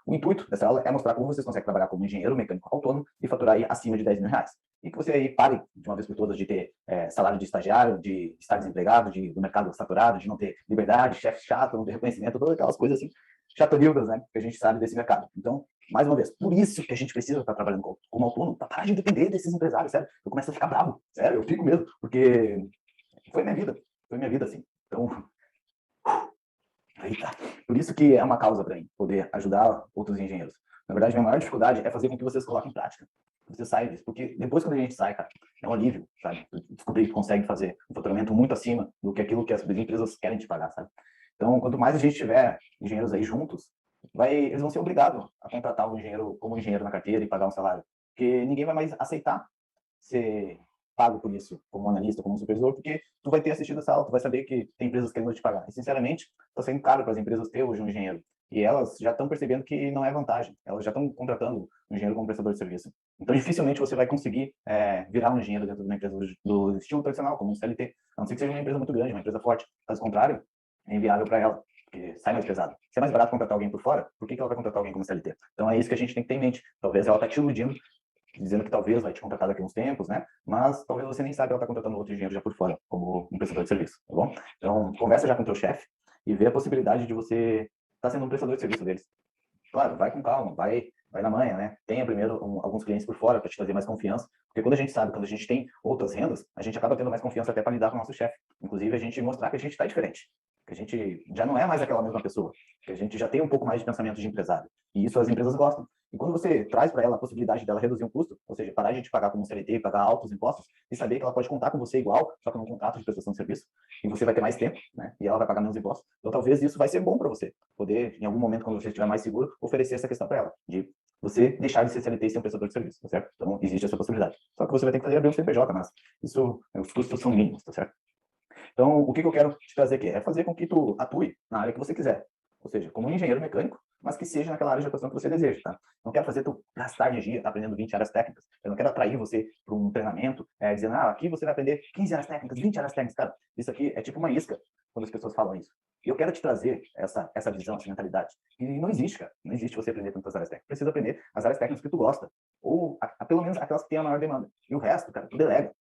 O intuito dessa aula é mostrar como vocês conseguem trabalhar como engenheiro mecânico autônomo e faturar aí acima de 10 mil reais. E que você aí pare, de uma vez por todas, de ter salário de estagiário, de estar desempregado, do mercado saturado, de não ter liberdade, chefe chato, não ter reconhecimento, todas aquelas coisas assim, chatonildas, né, que a gente sabe desse mercado. Então, mais uma vez, por isso que a gente precisa estar trabalhando como autônomo, para parar de depender desses empresários, sério. Eu começo a ficar bravo, sério, eu fico mesmo, porque foi minha vida assim. Então, eita. Por isso que é uma causa para mim, poder ajudar outros engenheiros. Na verdade, minha maior dificuldade é fazer com que vocês coloquem em prática. Você saia disso, porque depois quando a gente sai, cara, é um alívio, sabe? Descobrir que consegue fazer um faturamento muito acima do que aquilo que as empresas querem te pagar, sabe? Então, quanto mais a gente tiver engenheiros aí juntos, eles vão ser obrigados a contratar um engenheiro como engenheiro na carteira e pagar um salário. Porque ninguém vai mais aceitar ser pago por isso, como analista, como supervisor, porque tu vai ter assistido essa aula, tu vai saber que tem empresas querendo te pagar. E, sinceramente, está sendo caro para as empresas ter hoje um engenheiro. E elas já estão percebendo que não é vantagem. Elas já estão contratando um engenheiro como prestador de serviço. Então, dificilmente você vai conseguir virar um engenheiro dentro de uma empresa do estilo tradicional, como um CLT. A não ser que seja uma empresa muito grande, uma empresa forte. Caso contrário, é inviável para ela, porque sai mais pesado. Se é mais barato contratar alguém por fora, por que ela vai contratar alguém como CLT? Então, é isso que a gente tem que ter em mente. Talvez ela está te iludindo, dizendo que talvez vai te contratar daqui a uns tempos, né? Mas talvez você nem saiba que ela está contratando outro engenheiro já por fora, como um prestador de serviço, tá bom? Então, conversa já com o teu chefe e vê a possibilidade de você estar sendo um prestador de serviço deles. Claro, vai com calma, vai na manha, né? Tenha primeiro alguns clientes por fora para te trazer mais confiança, porque quando a gente sabe, quando a gente tem outras rendas, a gente acaba tendo mais confiança até para lidar com o nosso chefe. Inclusive, a gente mostrar que a gente está diferente, que a gente já não é mais aquela mesma pessoa, que a gente já tem um pouco mais de pensamento de empresário. E isso as empresas gostam. E quando você traz para ela a possibilidade dela reduzir um custo, ou seja, parar de te pagar como um CLT, pagar altos impostos, e saber que ela pode contar com você igual, só que num contrato de prestação de serviço, e você vai ter mais tempo, né? E ela vai pagar menos impostos. Então, talvez isso vai ser bom para você, poder, em algum momento, quando você estiver mais seguro, oferecer essa questão para ela, de você deixar de ser CLT e ser um prestador de serviço, tá certo? Então, existe essa possibilidade. Só que você vai ter que fazer abrir um CNPJ, mas isso, os custos são mínimos, tá certo? Então, o que eu quero te trazer aqui é fazer com que tu atue na área que você quiser. Ou seja, como um engenheiro mecânico, mas que seja naquela área de atuação que você deseja, tá? Não quero fazer tu gastar energia aprendendo 20 áreas técnicas. Eu não quero atrair você para um treinamento dizendo, aqui você vai aprender 15 áreas técnicas, 20 áreas técnicas. Cara, isso aqui é tipo uma isca quando as pessoas falam isso. E eu quero te trazer essa visão, essa mentalidade. E não existe, cara. Não existe você aprender tantas áreas técnicas. Precisa aprender as áreas técnicas que tu gosta. Ou, pelo menos, aquelas que têm a maior demanda. E o resto, cara, tu delega.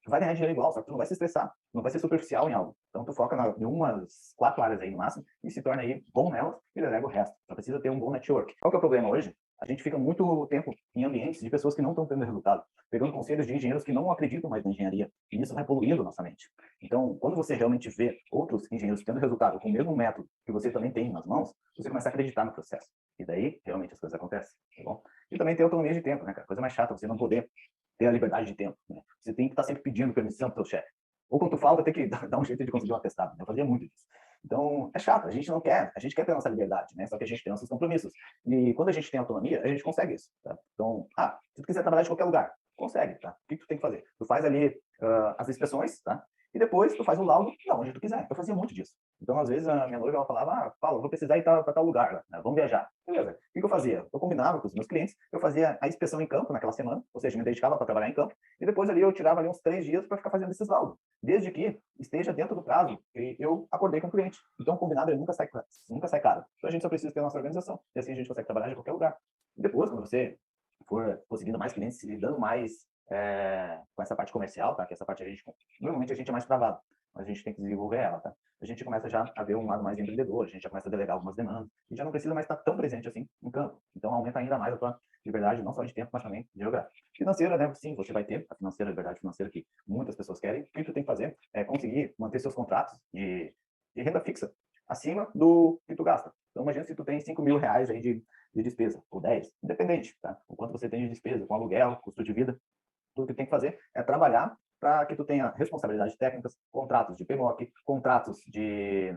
Tu vai ganhar dinheiro igual, só que tu não vai se estressar, não vai ser superficial em algo. Então tu foca em umas 4 áreas aí no máximo e se torna aí bom nelas e delega o resto. Só precisa ter um bom network. Qual que é o problema hoje? A gente fica muito tempo em ambientes de pessoas que não estão tendo resultado, pegando conselhos de engenheiros que não acreditam mais na engenharia, e isso vai poluindo nossa mente. Então, quando você realmente vê outros engenheiros tendo resultado com o mesmo método que você também tem nas mãos, você começa a acreditar no processo. E daí, realmente, as coisas acontecem, tá bom? E também tem autonomia de tempo, né, cara? Coisa mais chata, você não poder ter a liberdade de tempo, né? Você tem que estar sempre pedindo permissão para o seu chefe. Ou quando tu falta, tem que dar um jeito de conseguir um atestado. Né? Eu fazia muito isso. Então, é chato, a gente não quer, a gente quer ter a nossa liberdade, né? Só que a gente tem nossos compromissos. E quando a gente tem autonomia, a gente consegue isso, tá? Então, se tu quiser trabalhar de qualquer lugar, consegue, tá? O que tu tem que fazer? Tu faz ali as inspeções, tá? E depois tu faz o laudo da onde tu quiser. Eu fazia muito disso. Então, às vezes, a minha noiva ela falava, Paulo, eu vou precisar ir para tal lugar, né? Vamos viajar. Beleza. O que eu fazia? Eu combinava com os meus clientes, eu fazia a inspeção em campo naquela semana, ou seja, me dedicava para trabalhar em campo, e depois ali eu tirava ali uns 3 dias para ficar fazendo esses laudos, desde que esteja dentro do prazo que eu acordei com o cliente. Então, o combinado ele nunca sai caro. Então, a gente só precisa ter a nossa organização, e assim a gente consegue trabalhar de qualquer lugar. E depois, quando você for conseguindo mais clientes, se lidando mais com essa parte comercial, tá? Que essa parte normalmente a gente é mais travado, mas a gente tem que desenvolver ela, tá? A gente começa já a ver um lado mais empreendedor, a gente já começa a delegar algumas demandas, e já não precisa mais estar tão presente assim em campo. Então aumenta ainda mais a tua liberdade, não só de tempo, mas também de geográfica. Financeira, né? Sim, você vai ter a financeira, a liberdade financeira que muitas pessoas querem. O que tu tem que fazer é conseguir manter seus contratos de renda fixa acima do que tu gasta. Então imagina se tu tem 5 mil reais aí de despesa, ou 10, independente, tá? O quanto você tem de despesa, com aluguel, custo de vida, tudo que tem que fazer é trabalhar para que tu tenha responsabilidades técnicas, contratos de PMOC, contratos de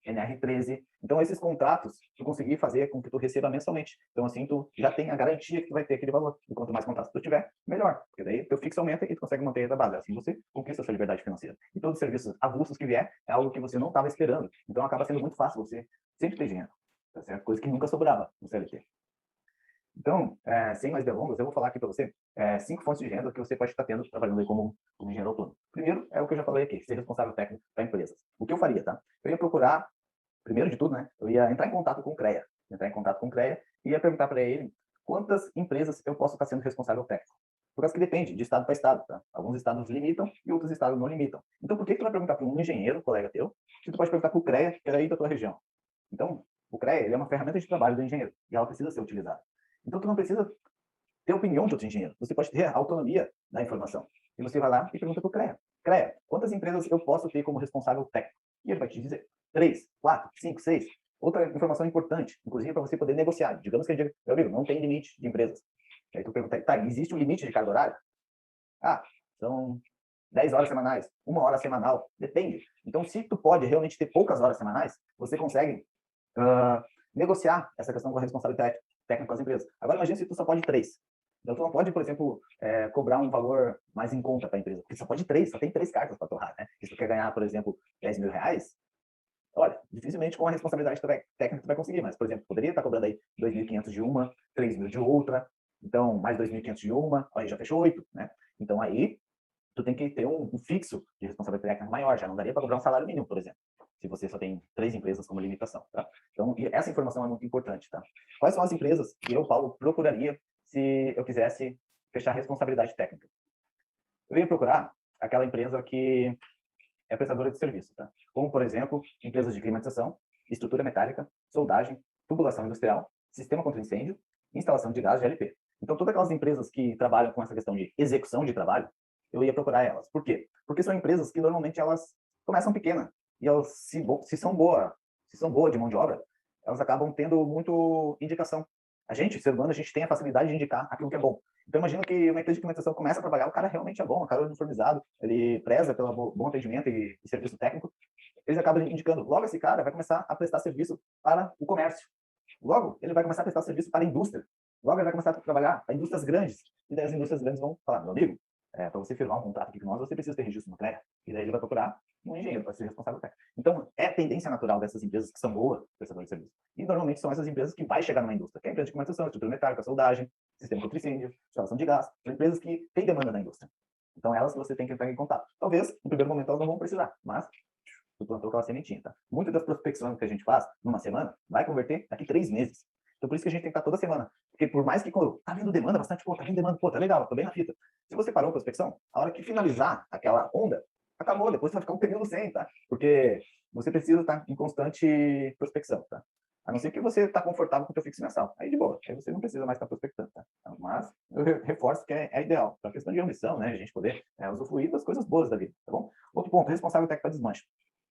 NR13. Então, esses contratos, tu conseguir fazer com que tu receba mensalmente. Então, assim, tu já tem a garantia que tu vai ter aquele valor. E quanto mais contratos tu tiver, melhor. Porque daí teu fixo aumenta e tu consegue manter a base. Assim você conquista a sua liberdade financeira. E todos os serviços avulsos que vier é algo que você não estava esperando. Então, acaba sendo muito fácil você sempre ter dinheiro. Tá certo? Coisa que nunca sobrava no CLT. Então, sem mais delongas, eu vou falar aqui para você 5 fontes de renda que você pode estar tendo trabalhando aí como engenheiro autônomo. Primeiro, é o que eu já falei aqui, ser responsável técnico para empresas. O que eu faria, tá? Eu ia procurar, primeiro de tudo, né? Eu ia entrar em contato com o CREA. entrar em contato com o CREA e ia perguntar para ele quantas empresas eu posso estar sendo responsável técnico. Por causa que depende de estado para estado, tá? Alguns estados limitam e outros estados não limitam. Então, por que tu vai perguntar para um engenheiro, colega teu, se tu pode perguntar para o CREA, que é aí da tua região? Então, o CREA ele é uma ferramenta de trabalho do engenheiro e ela precisa ser utilizada. Então, tu não precisa ter opinião de outro engenheiro. Você pode ter a autonomia da informação. E você vai lá e pergunta para o CREA. CREA, quantas empresas eu posso ter como responsável técnico? E ele vai te dizer 3, 4, 5, 6. Outra informação importante, inclusive para você poder negociar. Digamos que ele diga, meu amigo, não tem limite de empresas. Aí tu pergunta, tá, existe um limite de carga horária? Ah, são 10 horas semanais, 1 hora semanal, depende. Então, se tu pode realmente ter poucas horas semanais, você consegue negociar essa questão com a responsabilidade técnica com as empresas. Agora, imagina se tu só pode 3. Então, tu não pode, por exemplo, cobrar um valor mais em conta para a empresa, porque só pode 3, só tem 3 cartas para torrar, né? Se tu quer ganhar, por exemplo, 10 mil reais, olha, dificilmente com a responsabilidade técnica tu vai conseguir, mas, por exemplo, poderia estar cobrando aí 2.500 de uma, 3.000 de outra, então mais 2.500 de uma, aí já fechou 8, né? Então aí tu tem que ter um fixo de responsabilidade técnica maior, já não daria para cobrar um salário mínimo, por exemplo, se você só tem 3 empresas como limitação, tá? Então, essa informação é muito importante, tá? Quais são as empresas que eu, Paulo, procuraria se eu quisesse fechar responsabilidade técnica? Eu ia procurar aquela empresa que é prestadora de serviço, tá? Como, por exemplo, empresas de climatização, estrutura metálica, soldagem, tubulação industrial, sistema contra incêndio, instalação de gás GLP. Então, todas aquelas empresas que trabalham com essa questão de execução de trabalho, eu ia procurar elas. Por quê? Porque são empresas que normalmente elas começam pequenas e elas, se são boas de mão de obra, elas acabam tendo muito indicação. A gente, ser humano, a gente tem a facilidade de indicar aquilo que é bom. Então, imagina que uma empresa de climatização começa a trabalhar, o cara realmente é bom, o cara é uniformizado, ele preza pelo bom atendimento e serviço técnico, eles acabam indicando. Logo, esse cara vai começar a prestar serviço para o comércio. Logo, ele vai começar a prestar serviço para a indústria. Logo, ele vai começar a trabalhar para indústrias grandes. E daí as indústrias grandes vão falar, meu amigo, para você firmar um contrato aqui com nós, você precisa ter registro no CREA. E daí ele vai procurar um engenheiro para ser responsável técnico. Então, é tendência natural dessas empresas que são boas prestadores de serviço. E normalmente são essas empresas que vai chegar numa indústria, que é a empresa de climatização, estrutura metálica, soldagem, sistema contra incêndio, instalação de gás. São empresas que têm demanda da indústria. Então, elas você tem que entrar em contato. Talvez, no primeiro momento, elas não vão precisar, mas tu plantou aquela sementinha, tá? Muitas das prospecções que a gente faz numa semana vai converter daqui 3 meses. Então, por isso que a gente tem que estar toda semana. Porque por mais que quando tá vindo demanda bastante, pô, tá vindo demanda, pô, tá legal, tô bem na fita. Se você parou a prospecção, a hora que finalizar aquela onda, acabou, depois vai ficar um período sem, tá? Porque você precisa estar em constante prospecção, tá? A não ser que você está confortável com o teu fixo mensal. Aí de boa, aí você não precisa mais estar prospectando, tá? Mas eu reforço que é ideal, para questão de ambição, né? A gente poder usufruir das coisas boas da vida, tá bom? Outro ponto, responsável técnico para desmanche.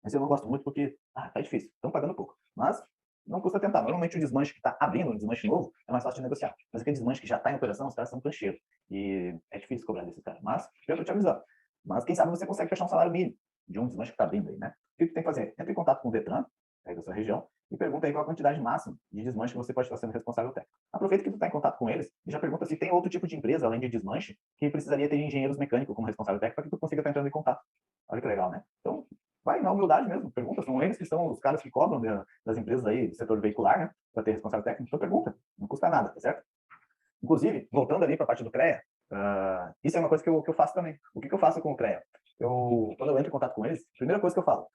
Mas eu não gosto muito porque, tá difícil, estão pagando pouco. Mas não custa tentar. Normalmente o desmanche que está abrindo, um desmanche novo, é mais fácil de negociar. Mas aquele desmanche que já está em operação, os caras são cancheiros. E é difícil cobrar desse cara. Mas, eu estou te avisando. Mas quem sabe você consegue fechar um salário mínimo de um desmanche que está abrindo aí, né? O que tu tem que fazer? Entra em contato com o Detran, aí da sua região, e pergunta aí qual a quantidade máxima de desmanche que você pode estar sendo responsável técnico. Aproveita que tu está em contato com eles e já pergunta se tem outro tipo de empresa, além de desmanche, que precisaria ter engenheiros mecânicos como responsável técnico para que tu consiga estar entrando em contato. Olha que legal, né? Então, vai na humildade mesmo, pergunta, são eles que são os caras que cobram das empresas aí do setor veicular, né, para ter responsável técnico, então pergunta, não custa nada, tá certo? Inclusive, voltando ali para a parte do CREA, isso é uma coisa que eu faço também. O que eu faço com o CREA? Quando eu entro em contato com eles, a primeira coisa que eu falo,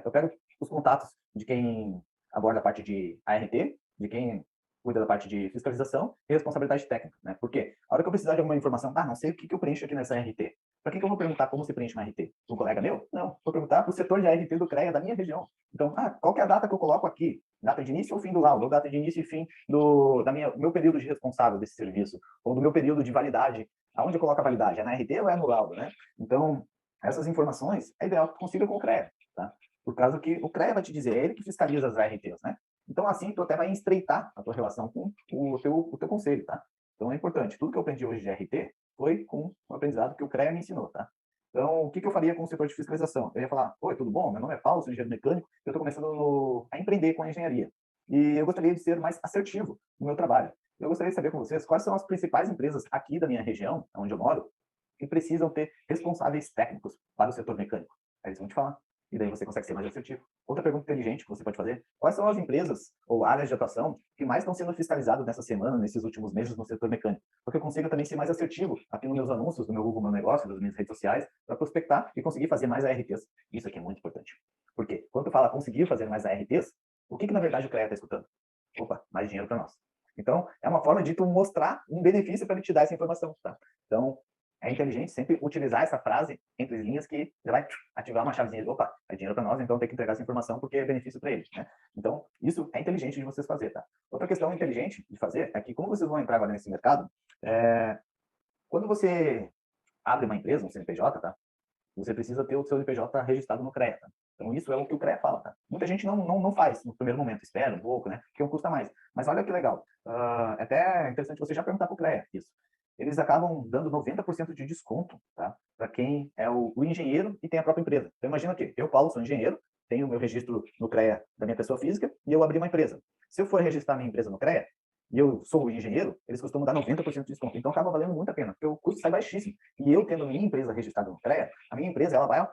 eu pego os contatos de quem aborda a parte de ART, de quem cuida da parte de fiscalização e responsabilidade técnica, né? Porque a hora que eu precisar de alguma informação, não sei o que eu preencho aqui nessa ART. Para que eu vou perguntar como se preenche uma ART? Um colega meu? Não, vou perguntar para o setor de ART do CREA da minha região. Então, qual que é a data que eu coloco aqui? Data de início ou fim do laudo? Ou data de início e fim do meu período de responsável desse serviço? Ou do meu período de validade? Aonde eu coloco a validade? É na ART ou é no laudo, né? Então, essas informações é ideal que tu consiga com o CREA, tá? Por causa que o CREA vai te dizer, é ele que fiscaliza as ARTs, né? Então, assim, tu até vai estreitar a tua relação com o teu conselho, tá? Então, é importante. Tudo que eu aprendi hoje de RT foi com o aprendizado que o CREA me ensinou, tá? Então, o que eu faria com o setor de fiscalização? Eu ia falar, oi, tudo bom? Meu nome é Paulo, sou engenheiro mecânico, eu estou começando a empreender com a engenharia. E eu gostaria de ser mais assertivo no meu trabalho. Eu gostaria de saber com vocês quais são as principais empresas aqui da minha região, onde eu moro, que precisam ter responsáveis técnicos para o setor mecânico. Aí eles vão te falar. E daí você consegue ser mais assertivo. Outra pergunta inteligente que você pode fazer: quais são as empresas ou áreas de atuação que mais estão sendo fiscalizadas nessa semana, nesses últimos meses no setor mecânico? Porque eu consigo também ser mais assertivo aqui nos meus anúncios, no meu Google Meu Negócio, nas minhas redes sociais, para prospectar e conseguir fazer mais ARTs. Isso aqui é muito importante. Porque quando tu fala conseguir fazer mais ARTs, o que na verdade o CREA está escutando? Opa, mais dinheiro para nós. Então, é uma forma de tu mostrar um benefício para ele te dar essa informação, tá? Então, é inteligente sempre utilizar essa frase entre as linhas que já vai ativar uma chavezinha de, opa, é dinheiro para nós, então tem que entregar essa informação porque é benefício para ele, né? Então, isso é inteligente de vocês fazer, tá? Outra questão inteligente de fazer é que como vocês vão entrar agora nesse mercado, quando você abre uma empresa, um CNPJ, tá? Você precisa ter o seu CNPJ registrado no CREA, tá? Então, isso é o que o CREA fala, tá? Muita gente não faz no primeiro momento, espera um pouco, né? Porque custa mais. Mas olha que legal. É até interessante você já perguntar para o CREA isso. Eles acabam dando 90% de desconto, tá? Para quem é o engenheiro e tem a própria empresa. Então, imagina que eu, Paulo, sou engenheiro, tenho o meu registro no CREA da minha pessoa física e eu abri uma empresa. Se eu for registrar minha empresa no CREA, e eu sou o engenheiro, eles costumam dar 90% de desconto. Então acaba valendo muito a pena, porque o custo sai baixíssimo. E eu tendo minha empresa registrada no CREA, a minha empresa ela vai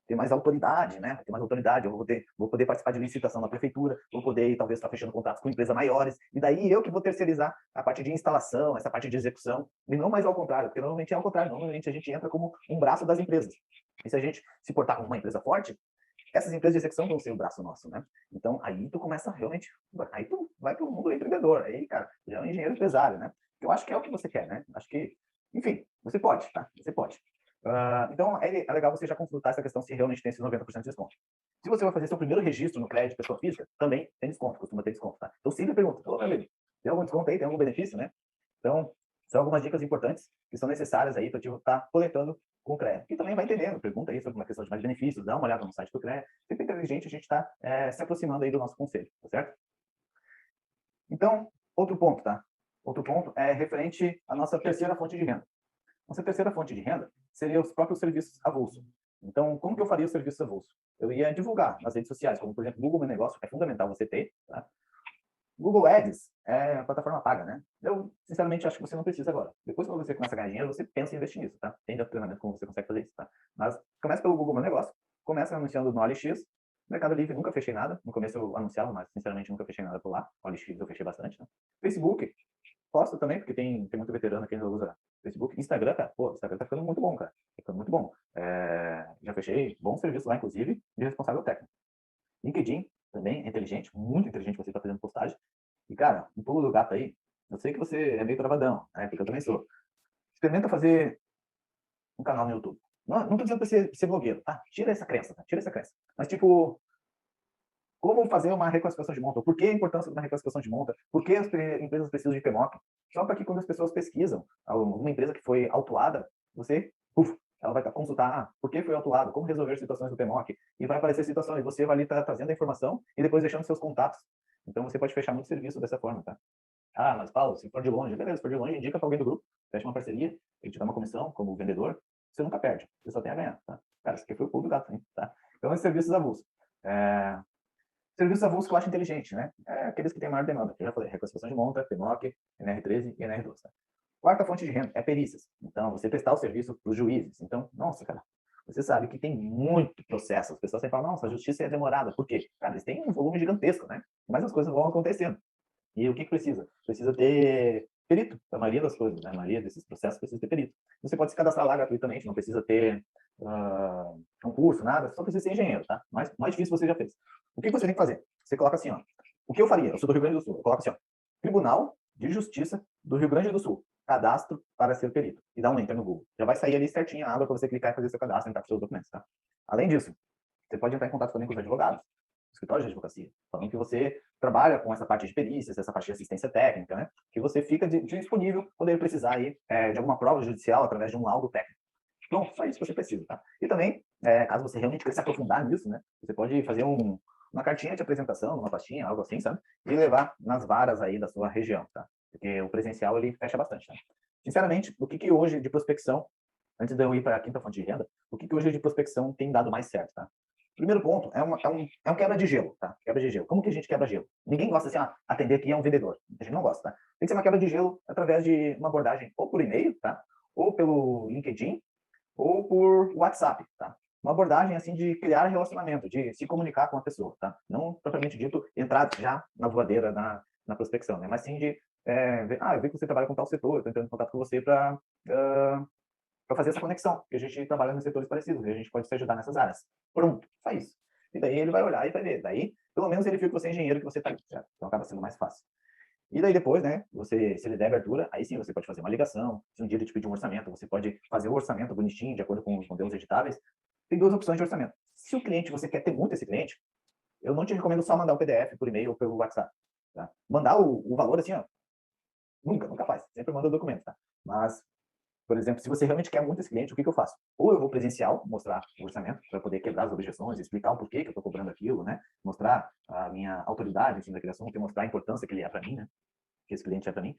ter mais autoridade, né? Vai ter mais autoridade. Eu vou poder participar de licitação na prefeitura, vou poder talvez estar fechando contratos com empresas maiores. E daí eu que vou terceirizar a parte de instalação, essa parte de execução, e não mais ao contrário, porque normalmente é ao contrário. Normalmente a gente entra como um braço das empresas. E se a gente se portar como uma empresa forte, essas empresas de execução vão ser o braço nosso, né? Então, aí tu começa realmente, aí tu vai para o mundo empreendedor, aí, cara, já é um engenheiro empresário, né? Eu acho que é o que você quer, né? Acho que, enfim, você pode, tá? Você pode. Então, é legal você já consultar essa questão se realmente tem esse 90% de desconto. Se você vai fazer seu primeiro registro no crédito de pessoa física, também tem desconto, costuma ter desconto, tá? Então, sempre pergunta, ô, meu amigo, tem algum desconto aí? Tem algum benefício, né? Então, são algumas dicas importantes que são necessárias aí para te estar coletando com o CREA. E também vai entendendo, pergunta aí sobre uma questão de mais benefícios, dá uma olhada no site do CREA. Sempre inteligente, a gente está se aproximando aí do nosso conselho, tá certo? Então, outro ponto, tá? Outro ponto é referente à nossa terceira fonte de renda. Nossa terceira fonte de renda seria os próprios serviços avulso. Então, como que eu faria os serviços avulso? Eu ia divulgar nas redes sociais, como por exemplo, Google Meu Negócio, é fundamental você ter, tá? Google Ads é a plataforma paga, né? Eu, sinceramente, acho que você não precisa agora. Depois, quando você começa a ganhar dinheiro, você pensa em investir nisso, tá? Tem treinamento como você consegue fazer isso, tá? Mas começa pelo Google Meu Negócio, começa anunciando no OLX. Mercado Livre, nunca fechei nada. No começo eu anunciava, mas, sinceramente, nunca fechei nada por lá. OLX eu fechei bastante, né? Facebook, posto também, porque tem muito veterano que ainda usa Facebook. Instagram, cara, pô, Instagram tá ficando muito bom, cara. Tá ficando muito bom. Já fechei bom serviço lá, inclusive, de responsável técnico. LinkedIn também é inteligente, muito inteligente você está fazendo postagem. E, cara, um pulo do gato aí, eu sei que você é meio travadão, né? Porque eu também sou. Experimenta fazer um canal no YouTube. Não tô dizendo pra ser blogueiro, tá? Tira essa crença, tá? Tira essa crença. Mas, tipo, como fazer uma reclassificação de monta? Por que a importância da reclassificação de monta? Por que as empresas precisam de PMOC? Só para que quando as pessoas pesquisam uma empresa que foi autuada, você, ela vai consultar por que foi autuado, como resolver situações do PMOC, e vai aparecer situações, você vai ali estar trazendo a informação e depois deixando seus contatos. Então você pode fechar muito serviço dessa forma, tá? Ah, mas Paulo, se for de longe, beleza, se for de longe, indica para alguém do grupo, fecha uma parceria, ele te dá uma comissão como vendedor, você nunca perde, você só tem a ganhar, tá? Cara, isso aqui foi o pulo do gato, hein? Tá? Então, esses serviços avulsos. Serviços avulsos que eu acho inteligente, né? Aqueles que têm maior demanda. Eu já falei, reclassificação de monta, PMOC, NR13 e NR12. Tá? Quarta fonte de renda é perícias. Então, você prestar o serviço para os juízes. Então, nossa, cara, você sabe que tem muito processo. As pessoas sempre falam, nossa, a justiça é demorada. Por quê? Cara, eles têm um volume gigantesco, né? Mas as coisas vão acontecendo. E o que precisa? Precisa ter perito, a maioria das coisas, né? A maioria desses processos precisa ter perito. Você pode se cadastrar lá gratuitamente, não precisa ter um curso, nada, só precisa ser engenheiro, tá? Mais difícil você já fez. O que você tem que fazer? Você coloca assim, ó. O que eu faria? Eu sou do Rio Grande do Sul. Eu coloco assim, ó. Tribunal de Justiça do Rio Grande do Sul. Cadastro para ser perito. E dá um enter no Google. Já vai sair ali certinho a aba para você clicar e fazer seu cadastro, entrar com seus documentos, tá? Além disso, você pode entrar em contato também com os advogados, escritórios de advocacia, falando que você trabalha com essa parte de perícias, essa parte de assistência técnica, né? Que você fica disponível quando ele precisar aí, de alguma prova judicial através de um laudo técnico. Então, só isso que você precisa, tá? E também, caso você realmente queira se aprofundar nisso, né? Você pode fazer uma cartinha de apresentação, uma pastinha, algo assim, sabe? E levar nas varas aí da sua região, tá? Porque o presencial, ele fecha bastante, tá? Sinceramente, o que hoje de prospecção, antes de eu ir para a quinta fonte de renda, o que hoje de prospecção tem dado mais certo, tá? Primeiro ponto é um quebra de gelo, tá? Quebra de gelo. Como que a gente quebra gelo? Ninguém gosta assim, atender aqui é um vendedor. A gente não gosta, tá? Tem que ser uma quebra de gelo através de uma abordagem ou por e-mail, tá? Ou pelo LinkedIn, ou por WhatsApp, tá? Uma abordagem assim de criar relacionamento, de se comunicar com a pessoa, tá? Não propriamente dito entrar já na voadeira na prospecção, né? Mas sim de eu vi que você trabalha com tal setor, estou entrando em contato com você para fazer essa conexão, porque a gente trabalha nos setores parecidos e a gente pode se ajudar nessas áreas. Pronto, só isso. E daí ele vai olhar e vai ver. Daí pelo menos ele viu que você é engenheiro, que você está ali, certo? Então acaba sendo mais fácil. E daí depois, né, você, se ele der abertura, aí sim você pode fazer uma ligação. Se um dia ele te pedir um orçamento, você pode fazer o orçamento bonitinho, de acordo com os modelos editáveis. Tem duas opções de orçamento. Se o cliente, você quer ter muito esse cliente, eu não te recomendo só mandar o PDF por e-mail ou pelo WhatsApp. Tá? Mandar o valor assim, ó, nunca faz. Sempre manda o documento, tá? Mas, por exemplo, se você realmente quer muito esse cliente, o que eu faço? Ou eu vou presencial, mostrar o orçamento, para poder quebrar as objeções, explicar o porquê que eu estou cobrando aquilo, né? Mostrar a minha autoridade em cima daquele assunto e mostrar a importância que ele é para mim, né? Que esse cliente é para mim.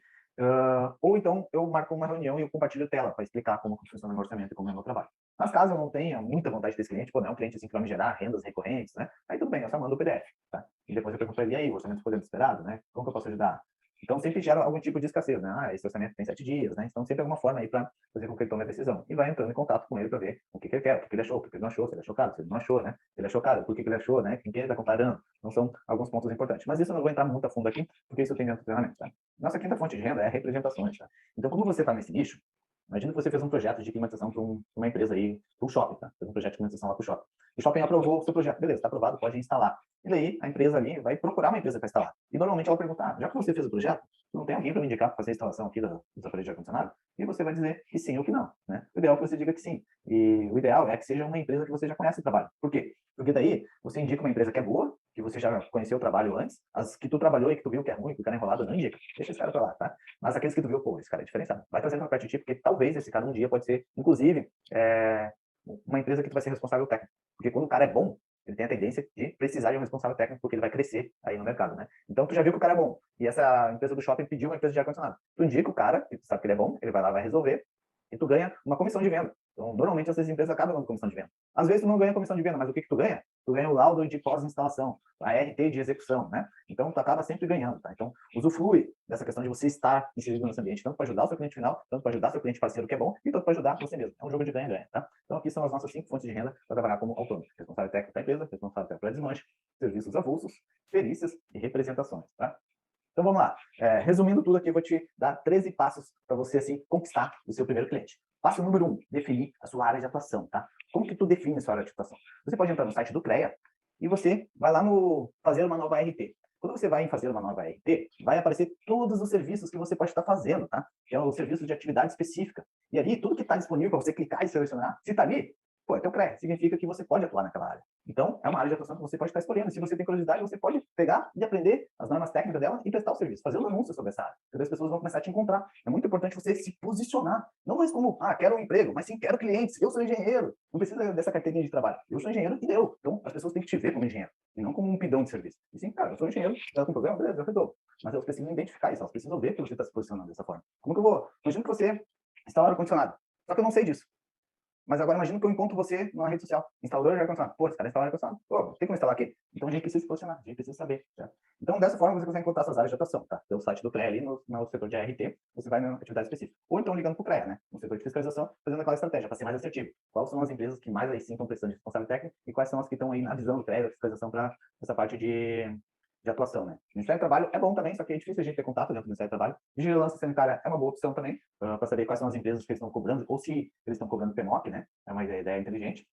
Ou então eu marco uma reunião e eu compartilho tela para explicar como funciona o meu orçamento e como é o meu trabalho. Mas caso eu não tenha muita vontade desse cliente, pô, não é um cliente assim que vai me gerar rendas recorrentes, né? Aí tudo bem, eu só mando o PDF, tá? E depois eu pergunto para ele, e aí, o orçamento foi esperado, né? Como que eu posso ajudar? Então sempre gera algum tipo de escassez, né? Ah, esse orçamento tem 7 dias, né? Então sempre alguma forma aí para fazer com que ele tome a decisão. E vai entrando em contato com ele para ver o que ele quer, o que ele achou, o que ele não achou, se ele achou caro, se ele não achou, né? Se ele achou caro, por que ele achou, né? Com quem ele está comparando. Então são alguns pontos importantes. Mas isso eu não vou entrar muito a fundo aqui, porque isso tem dentro do treinamento, tá? Nossa quinta fonte de renda é representações, tá? Então, como você está nesse nicho, imagina que você fez um projeto de climatização para uma empresa aí, para um shopping, tá? Fez um projeto de climatização lá para o shopping. O shopping aprovou o seu projeto, beleza, está aprovado, pode instalar. E daí, a empresa ali vai procurar uma empresa para instalar. E normalmente ela vai perguntar, já que você fez o projeto, não tem alguém para me indicar para fazer a instalação aqui dos aparelhos de ar-condicionado? E você vai dizer que sim ou que não, né? O ideal é que você diga que sim. E o ideal é que seja uma empresa que você já conhece o trabalho. Por quê? Porque daí, você indica uma empresa que é boa, que você já conheceu o trabalho antes, as que tu trabalhou e que tu viu que é ruim, que o cara é enrolado, não indica. Deixa esse cara pra lá, tá? Mas aqueles que tu viu, pô, esse cara é diferenciado. Vai trazendo pra perto de ti, porque talvez esse cara um dia pode ser, inclusive, uma empresa que tu vai ser responsável técnico. Porque quando o cara é bom, ele tem a tendência de precisar de um responsável técnico, porque ele vai crescer aí no mercado, né? Então, tu já viu que o cara é bom. E essa empresa do shopping pediu uma empresa de ar-condicionado. Tu indica o cara, que tu sabe que ele é bom, ele vai lá, vai resolver, e tu ganha uma comissão de venda. Então, normalmente, essas empresas acabam dando comissão de venda. Às vezes, tu não ganha comissão de venda, mas o que tu ganha? Tu ganha o laudo de pós-instalação, a RT de execução, né? Então, tu acaba sempre ganhando, tá? Então, usufrui dessa questão de você estar inserido nesse ambiente, tanto para ajudar o seu cliente final, tanto para ajudar seu cliente parceiro, que é bom, e tanto para ajudar você mesmo. É um jogo de ganha-ganha, tá? Então, aqui são as nossas 5 fontes de renda para trabalhar como autônomo. Responsável técnico da empresa, responsável técnico para desmanche, serviços avulsos, perícias e representações, tá? Então vamos lá. Resumindo tudo aqui, eu vou te dar 13 passos para você assim conquistar o seu primeiro cliente. Passo número 1, definir a sua área de atuação, tá? Como que tu define a sua área de atuação? Você pode entrar no site do CREA e você vai lá no fazer uma nova RT. Quando você vai em fazer uma nova RT, vai aparecer todos os serviços que você pode estar fazendo, tá? Que é o serviço de atividade específica. E ali, tudo que está disponível para você clicar e selecionar, se está ali, pô, é teu CREA, significa que você pode atuar naquela área. Então, é uma área de atuação que você pode estar escolhendo. Se você tem curiosidade, você pode pegar e aprender as normas técnicas dela e prestar o serviço, fazer um anúncio sobre essa área. Porque as pessoas vão começar a te encontrar. É muito importante você se posicionar. Não mais como, quero um emprego, mas sim, quero clientes. Eu sou engenheiro. Não precisa dessa carteirinha de trabalho. Eu sou engenheiro e deu. Então, as pessoas têm que te ver como engenheiro. E não como um pidão de serviço. E sim, cara, eu sou engenheiro, tá com problema? Beleza, eu resolvo. Mas elas precisam identificar isso. Elas precisam ver que você está se posicionando dessa forma. Como que eu vou? Imagina que você instala ar-condicionado. Só que eu não sei disso. Mas agora imagina que eu encontro você numa rede social, instalador de ar-condicionado. Pô, esse cara instala ar-condicionado. Pô, tem como instalar aqui? Então a gente precisa se posicionar, a gente precisa saber. Tá? Então, dessa forma, você consegue encontrar suas áreas de atuação, tá? Pelo site do CREA ali, no setor de ART, você vai na atividade específica. Ou então ligando para o CREA, né? No setor de fiscalização, fazendo aquela estratégia para ser mais assertivo. Quais são as empresas que mais aí sim estão precisando de responsável técnico e quais são as que estão aí na visão do CREA, da fiscalização para essa parte de atuação, né? Ministério do Trabalho é bom também, só que é difícil a gente ter contato dentro do Ministério do Trabalho. Vigilância sanitária é uma boa opção também, para saber quais são as empresas que eles estão cobrando, ou se eles estão cobrando PMOC, né? É uma ideia inteligente.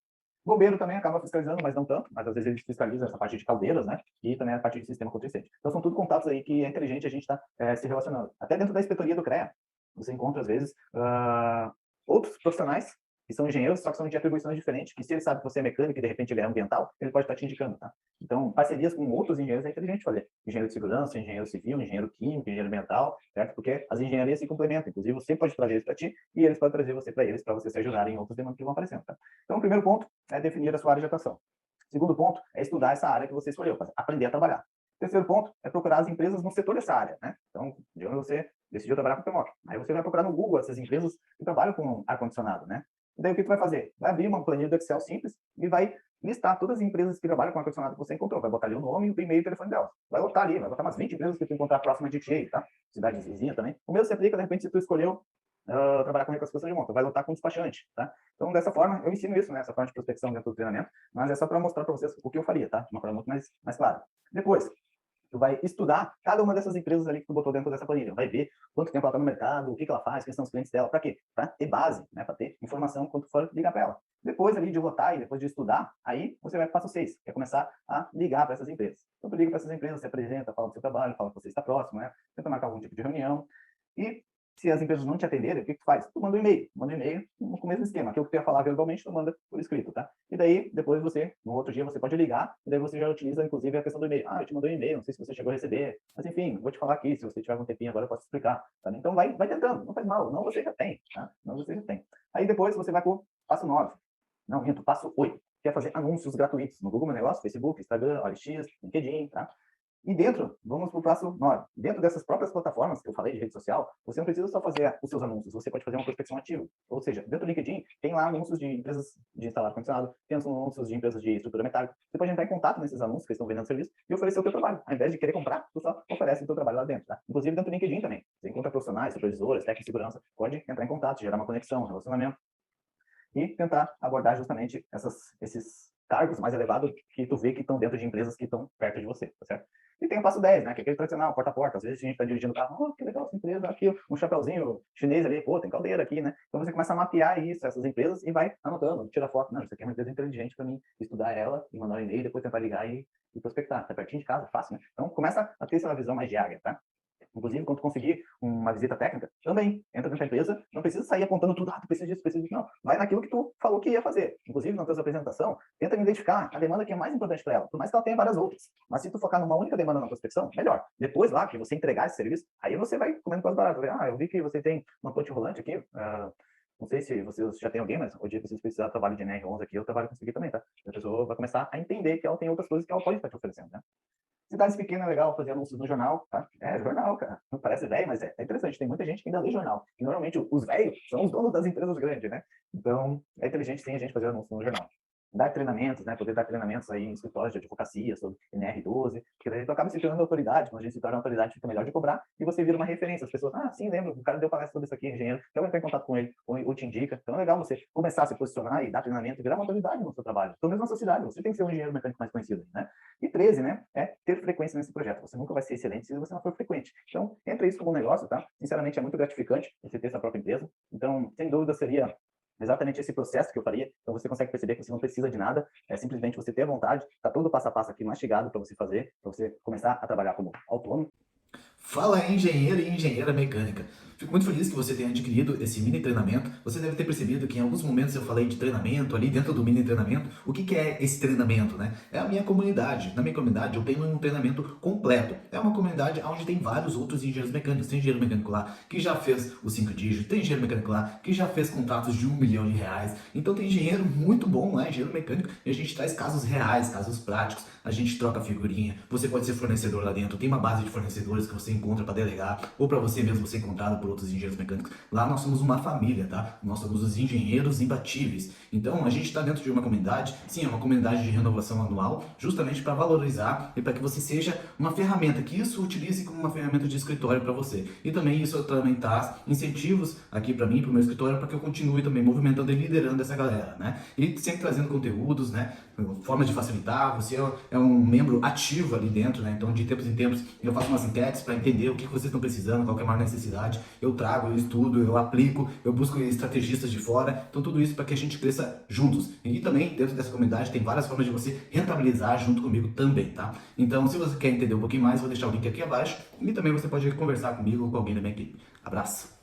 Bombeiro também acaba fiscalizando, mas não tanto, mas às vezes eles fiscalizam essa parte de caldeiras, né? E também a parte de sistema contra incêndio. Então são tudo contatos aí que é inteligente a gente estar se relacionando. Até dentro da inspetoria do CREA, você encontra às vezes outros profissionais que são engenheiros, só que são de atribuições diferentes, que se ele sabe que você é mecânico e de repente ele é ambiental, ele pode estar te indicando, tá? Então, parcerias com outros engenheiros é inteligente fazer. Engenheiro de segurança, engenheiro civil, engenheiro químico, engenheiro ambiental, certo? Porque as engenharias se complementam. Inclusive, você pode trazer eles para ti e eles podem trazer você para eles, para você se ajudarem em outras demandas que vão aparecendo, tá? Então, o primeiro ponto é definir a sua área de atuação. Segundo ponto é estudar essa área que você escolheu, aprender a trabalhar. Terceiro ponto é procurar as empresas no setor dessa área, né? Então, digamos que você decidiu trabalhar com PMOC. Aí você vai procurar no Google essas empresas que trabalham com ar-condicionado, né? E daí o que tu vai fazer? Vai abrir uma planilha do Excel simples e vai listar todas as empresas que trabalham com ar-condicionado que você encontrou. Vai botar ali o nome, o e-mail e o telefone delas. Vai botar ali, vai botar umas 20 empresas que tu encontrar próximas de ti, tá? Cidades vizinhas também. O mesmo se aplica, de repente, se tu escolheu trabalhar com reclassificação de monta, vai lutar com despachante, tá? Então, dessa forma, eu ensino isso, né? Essa parte de prospecção dentro do treinamento, mas é só para mostrar para vocês o que eu faria, tá? De uma forma muito mais clara. Depois, tu vai estudar cada uma dessas empresas ali que tu botou dentro dessa planilha. Vai ver quanto tempo ela está no mercado, o que ela faz, quem são os clientes dela, para quê? Para ter base, né? Para ter informação quando tu for ligar para ela. Depois ali de votar e depois de estudar, aí você vai para o passo 6, que é começar a ligar para essas empresas. Então, Então, tu liga para essas empresas, se apresenta, fala do seu trabalho, fala que você está próximo, né? Tenta marcar algum tipo de reunião. E se as empresas não te atenderem, o que tu faz? Tu manda um e-mail. Manda um e-mail com o mesmo esquema. Aquilo que tu ia falar verbalmente, tu manda por escrito, tá? E daí, depois você, no outro dia, você pode ligar, e daí você já utiliza, inclusive, a questão do e-mail. Ah, eu te mandei um e-mail, não sei se você chegou a receber. Mas, enfim, vou te falar aqui, se você tiver algum tempinho agora, eu posso explicar. Tá? Então, vai tentando, não faz mal. Não, você já tem, tá? Não, você já tem. Aí, depois, você vai pro passo 9. Não, minto, passo 8. Que é fazer anúncios gratuitos no Google Meu Negócio, Facebook, Instagram, OLX, LinkedIn, tá? E dentro, vamos para o passo 9. Dentro dessas próprias plataformas que eu falei de rede social, você não precisa só fazer os seus anúncios, você pode fazer uma prospecção ativa. Ou seja, dentro do LinkedIn, tem lá anúncios de empresas de instalar ar-condicionado, tem anúncios de empresas de estrutura metálica. Você pode entrar em contato nesses anúncios que estão vendendo serviço e oferecer o teu trabalho. Ao invés de querer comprar, tu só oferece o teu trabalho lá dentro. Tá? Inclusive dentro do LinkedIn também. Você encontra profissionais, supervisores, técnicos de segurança, pode entrar em contato, gerar uma conexão, um relacionamento e tentar abordar justamente esses cargos mais elevados que tu vê que estão dentro de empresas que estão perto de você, tá certo? E tem o passo 10, né, que é aquele tradicional, porta a porta. Às vezes a gente está dirigindo o carro, oh, que legal essa empresa, aqui um chapeuzinho chinês ali, pô, tem caldeira aqui, né? Então você começa a mapear isso, essas empresas, e vai anotando, tira foto. Não, isso aqui é uma empresa inteligente para mim estudar ela, e mandar um e-mail, depois tentar ligar e prospectar. Tá pertinho de casa, fácil, né? Então começa a ter essa visão mais diária, tá? Inclusive, quando tu conseguir uma visita técnica, também entra dentro da empresa, não precisa sair apontando tudo, tu precisa disso, precisa disso, não. Vai naquilo que tu falou que ia fazer. Inclusive, na tua apresentação, tenta identificar a demanda que é mais importante para ela, por mais que ela tenha várias outras. Mas se tu focar numa única demanda na prospecção, melhor. Depois lá, que você entregar esse serviço, aí você vai comendo com as baratas. Eu vi que você tem uma ponte rolante aqui, não sei se vocês já tem alguém, mas o dia que vocês precisarem de trabalho de NR11 aqui, eu trabalho com isso aqui também, tá? A pessoa vai começar a entender que ela tem outras coisas que ela pode estar te oferecendo, né? Cidades pequenas é legal fazer anúncios no jornal, tá? É, jornal, cara. Não parece velho, mas é interessante. Tem muita gente que ainda lê jornal. E normalmente os velhos são os donos das empresas grandes, né? Então, é inteligente sim a gente fazer anúncio no jornal. Dar treinamentos, né? Poder dar treinamentos aí em escritórios de advocacia sobre NR12, porque daí tu acaba se tornando autoridade. Quando a gente se torna autoridade, fica melhor de cobrar e você vira uma referência. As pessoas, sim, lembro, o cara deu palestra sobre isso aqui, engenheiro, então vai entrar em contato com ele, ou te indica. Então é legal você começar a se posicionar e dar treinamento e virar uma autoridade no seu trabalho. Pelo menos na sua cidade, você tem que ser o engenheiro mecânico mais conhecido, né? E 13, né? É ter frequência nesse projeto. Você nunca vai ser excelente se você não for frequente. Então, entra isso como um negócio, tá? Sinceramente, é muito gratificante você ter essa própria empresa. Então, sem dúvida, seria exatamente esse processo que eu faria. Então você consegue perceber que você não precisa de nada, é simplesmente você ter vontade, tá todo passo a passo aqui mastigado para você fazer, para você começar a trabalhar como autônomo. Fala engenheiro e engenheira mecânica. Fico muito feliz que você tenha adquirido esse mini treinamento. Você deve ter percebido que em alguns momentos eu falei de treinamento, ali dentro do mini treinamento. O que é esse treinamento, né? É a minha comunidade. Na minha comunidade eu tenho um treinamento completo. É uma comunidade onde tem vários outros engenheiros mecânicos. Tem engenheiro mecânico lá que já fez os 5 dígitos, tem engenheiro mecânico lá que já fez contratos de R$1 milhão. Então tem engenheiro muito bom lá, engenheiro mecânico, e a gente traz casos reais, casos práticos, a gente troca figurinha, você pode ser fornecedor lá dentro, tem uma base de fornecedores que você encontra para delegar, ou para você mesmo ser encontrado por outros engenheiros mecânicos. Lá nós somos uma família, tá? Nós somos os engenheiros imbatíveis. Então a gente está dentro de uma comunidade, sim, é uma comunidade de renovação anual, justamente para valorizar e para que você seja uma ferramenta, que isso utilize como uma ferramenta de escritório para você. E também isso também traz incentivos aqui para mim, para o meu escritório, para que eu continue também movimentando e liderando essa galera, né? E sempre trazendo conteúdos, né? Formas de facilitar, você é um membro ativo ali dentro, né? Então de tempos em tempos eu faço umas enquetes para entender o que vocês estão precisando, qual que é a maior necessidade, eu trago, eu estudo, eu aplico, eu busco estrategistas de fora, então tudo isso para que a gente cresça juntos. E também dentro dessa comunidade tem várias formas de você rentabilizar junto comigo também, tá? Então se você quer entender um pouquinho mais, vou deixar o link aqui abaixo e também você pode conversar comigo ou com alguém da minha equipe. Abraço!